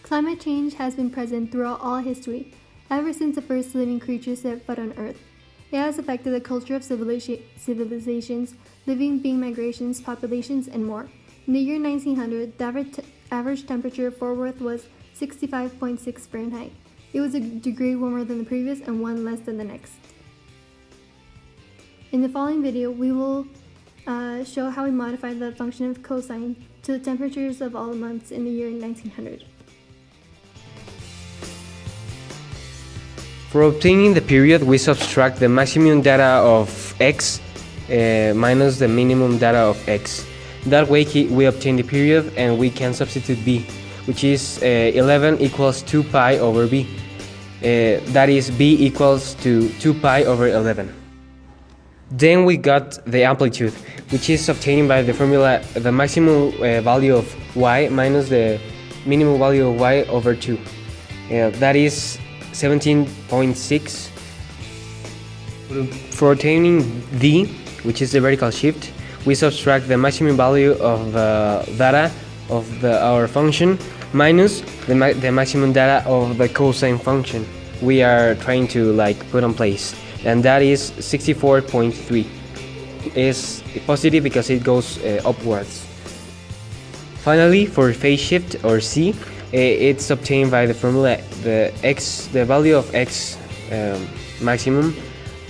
Climate change has been present throughout all history, ever since the first living creatures set foot on Earth. It has affected the culture of civilizations, living being migrations, populations, and more. In the year 1900, the average temperature of Fort Worth was 65.6 Fahrenheit. It was a degree warmer than the previous and one less than the next. In the following video, we will show how we modified the function of cosine to the temperatures of all the months in the year 1900. For obtaining the period, we subtract the maximum data of x minus the minimum data of x. That way we obtain the period and we can substitute b, which is 11 equals 2 pi over b. That is b equals to 2 pi over 11. Then we got the amplitude, which is obtained by the formula the maximum value of y minus the minimum value of y over 2. That is 17.6. For obtaining d, which is the vertical shift, we subtract the maximum value of data of our function minus the maximum data of the cosine function we are trying to put in place, and that is 64.3. It's positive because it goes upwards. Finally, for phase shift or c, it's obtained by the formula the value of x maximum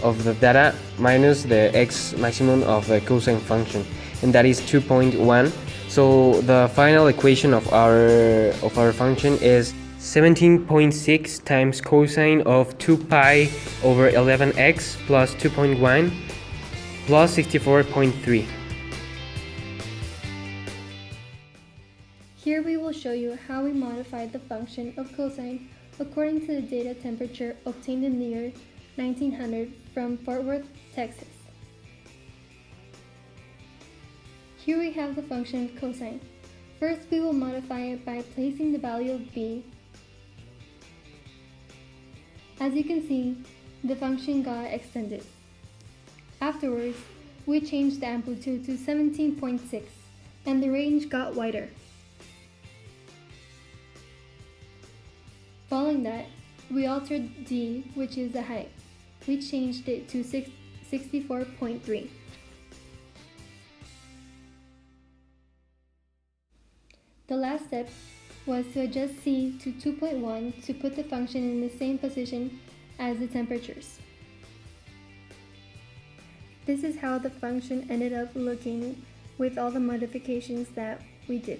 of the data minus the x maximum of the cosine function, and that is 2.1. So the final equation of our function is 17.6 times cosine of 2 pi over 11x plus 2.1 plus 64.3. Here we will show you how we modified the function of cosine according to the data temperature obtained in the year 1900 from Fort Worth, Texas. Here we have the function of cosine. First, we will modify it by placing the value of b. As you can see, the function got extended. Afterwards, we changed the amplitude to 17.6 and the range got wider. Following that, we altered d, which is the height. We changed it to 64.3. The last step was to adjust c to 2.1 to put the function in the same position as the temperatures. This is how the function ended up looking with all the modifications that we did.